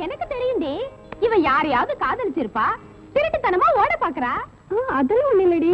எனக்கு தெரியும் இவ யாரையாவது காதலிச்சிருப்பா, திருட்டுத்தனமா ஓட பாக்குறா. அதெல்லாம் ஒண்ணு இல்லடி.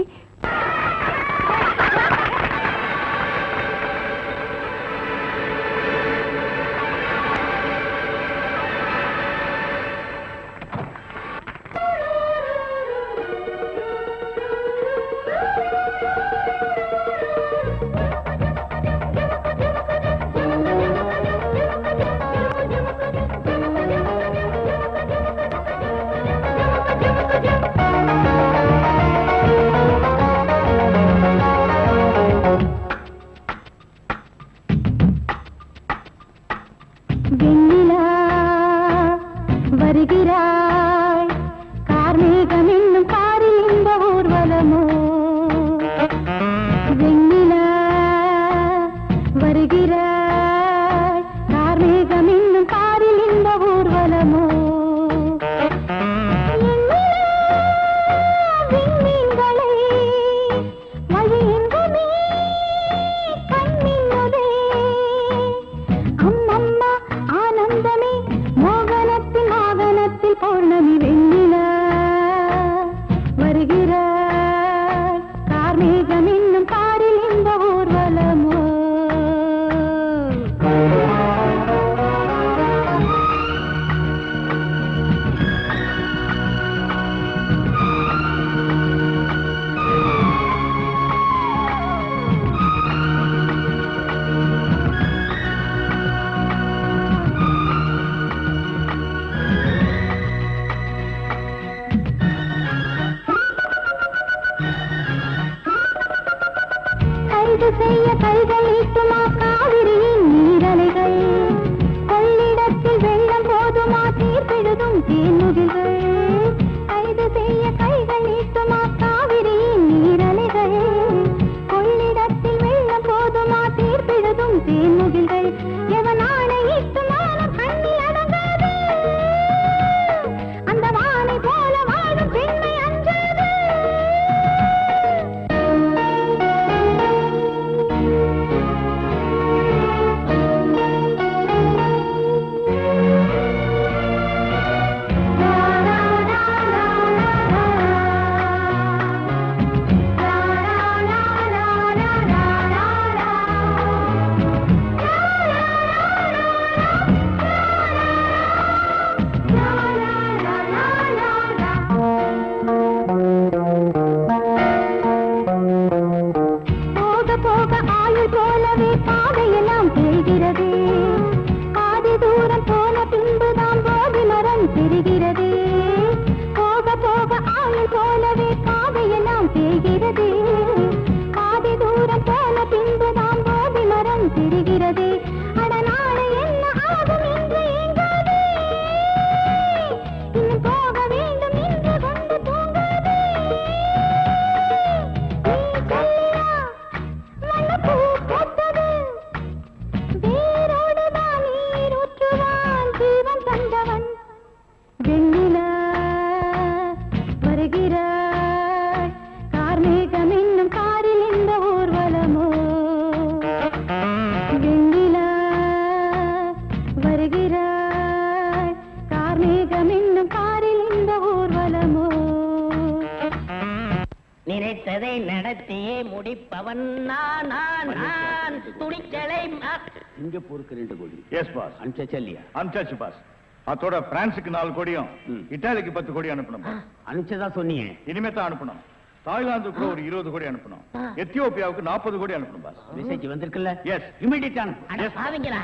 அதோட பிரான்சுக்கு 4 கோடியும் இத்தாலிக்கு 10 கோடி அனுப்பணும். அனுப்பிச்சதா சொன்னீங்க? இனிமே தான் அனுப்பணும். தாய்லாந்துக்கு ஒரு 20 கோடி அனுப்பணும். எத்தியோப்பியாவுக்கு 40 கோடி அனுப்பணும். பாஸ் மெசேஜ் வந்திருக்குல்ல? எஸ், இமிடியேட் அனுப்பு. பாவீங்களா,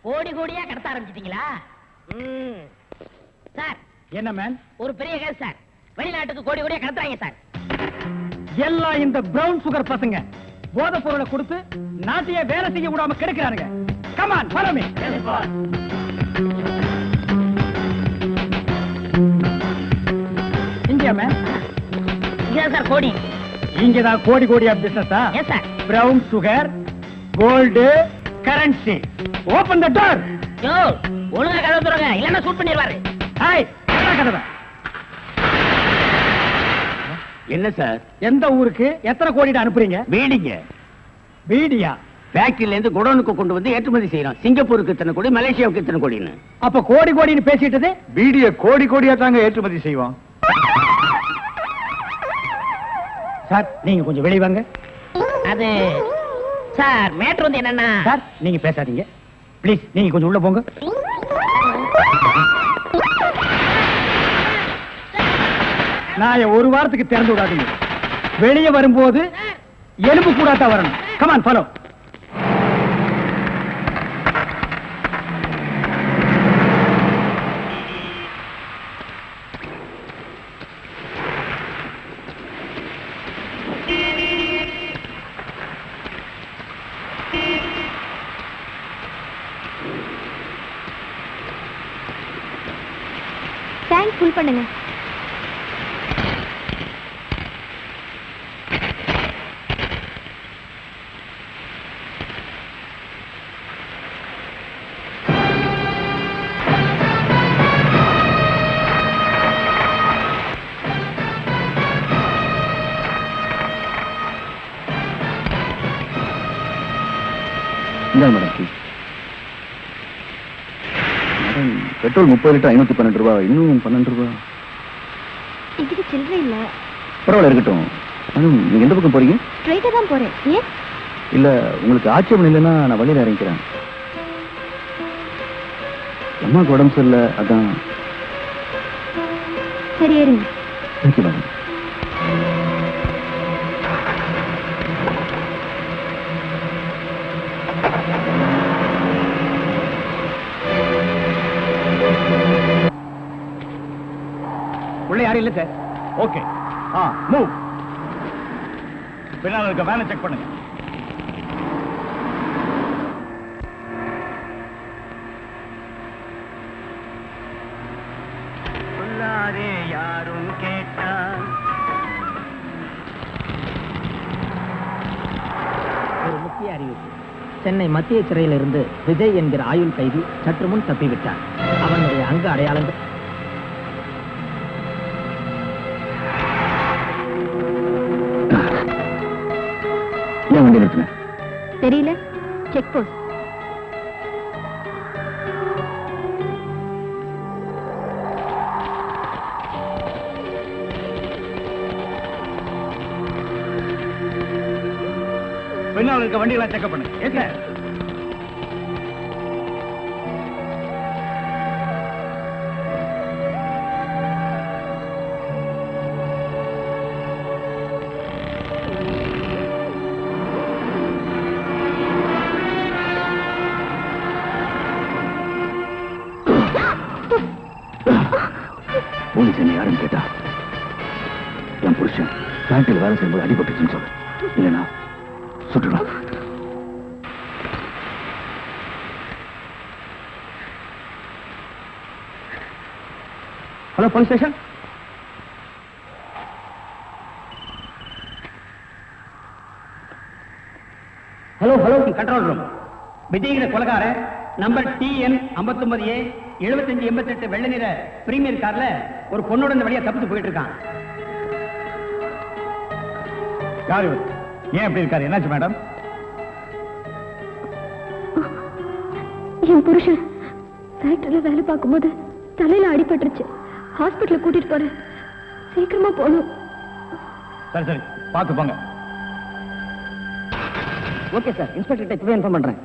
கோடி கோடியா கடத்த ஆரம்பிச்சிட்டீங்களா? சார், என்ன மேன்? ஒரு பெரிய கேஸ் சார். வெளிநாட்டுக்கு கோடி கோடியா கடத்துறாங்க சார். எல்லாம் இந்த பிரவுன் சுகர் பசங்க போதை பொருளை கொடுத்து நாட்டையே வேலை செய்ய விடாம கெடுக்கிறானுங்க. Come on, follow me. இங்க மேன். இங்க சார் கோடி. இங்கதான் கோடி கோடியா பிசினஸா? Yes sir. Brown sugar, gold, currency. Open the door. Yo, ஒழுங்கா கதவு திறங்க, இல்லன்னா ஷூட் பண்ணிடுவாரு. ஹாய், கதவை. என்ன சார்? எந்த ஊருக்கு எத்தனை கோடிட்டு அனுப்புறீங்க? வீடிங்க. வீடியா? ஃபேக்டரியில இருந்து குடோனுக்கு கொண்டு வந்து ஏற்றுமதி செய்யறோம். சிங்கப்பூருக்கு இத்தனை கோடி, மலேசியாவுக்கு இத்தனை கோடின்னு. அப்ப கோடி கோடின்னு பேசிட்டது? பீடிய கோடி கோடியா தாங்க ஏற்றுமதி செய்வோம். சார், நீங்க கொஞ்சம் வெளிய வாங்க. அது சார், மேட்டர் வந்து என்னன்னா சார், நீங்க பேசாதீங்க ப்ளீஸ். நீங்க கொஞ்சம் உள்ள போங்க. நான் ஒரு வாரத்துக்கு திறந்து விடாதீங்க. வெளியே வரும்போது எலும்பு கூடாதான் வரணும். Come on, follow. டேங்க் ஃபுல் பண்ணுங்க. மேடம், பெட்ரோல் 30 லிட்டர் 512 ரூபாய். இன்னும் 12 ரூபாய். இதுக்கு சில்லறை இல்ல. பரவாயில்ல, இருக்கட்டும். மேடம், நீங்க எந்த பக்கம் போறீங்க? ஸ்ட்ரைட்டா தான் போறேன். ஏன்? இல்ல, உங்களுக்கு ஆட்சேபம் இல்லைன்னா நான் வழியில இறங்கிக்கிறேன். அம்மாவுக்கு உடம்பு சரியில்லை, அதான். சரி, ஏறுங்க. Thank you madam. உள்ள யாரும் இல்ல சார். Okay, move. பின்னால இருக்க வேனை செக் பண்ணுங்க. யாரும் கேட்டா ஒரு முக்கிய அறிவிப்பு. சென்னை மத்திய சிறையில் இருந்து விஜய் என்கிற ஆயுள் கைதி சற்று முன் தப்பிவிட்டார். அவனுடைய அங்க அடையாளங்கள் ஏன் வண்டி நிறுத்தின? தெரியல. Check post. பின்னால் இருக்க வண்டிகளை செக் பண்ணுங்க. Yes sir. போலீஸ் என்ன யாருன்னு கேட்டா என் புருஷன் ஃபேக்டரியில் வேலை செய்யும்போது அடிபட்டுச்சுன்னு சொல்லு. இல்லைன்னா சுட்டுடுவான். Hello, police station. Hello, control room. விஜய்கிற கொலகார நம்பர் TN 59A 7588 வெள்ளை நிற பிரீமியர் கார்ல ஒரு பொண்ணோட இந்த வழியா தப்பிச்சு போயிட்டு இருக்கான். யாரு? ஏன் அப்படி இருக்காரு? என்னாச்சு மேடம்? என் புருஷன் ஃபேக்டரியில வேலை பார்க்கும்போது தலையில அடிபட்டுருச்சு. ஹாஸ்பிட்டல் கூட்டிட்டு போறேன். சீக்கிரமா போகணும். சரி, பார்த்து போங்க. Okay sir. இன்ஸ்பெக்டர் இப்பவே இன்ஃபார்ம் பண்றேன்.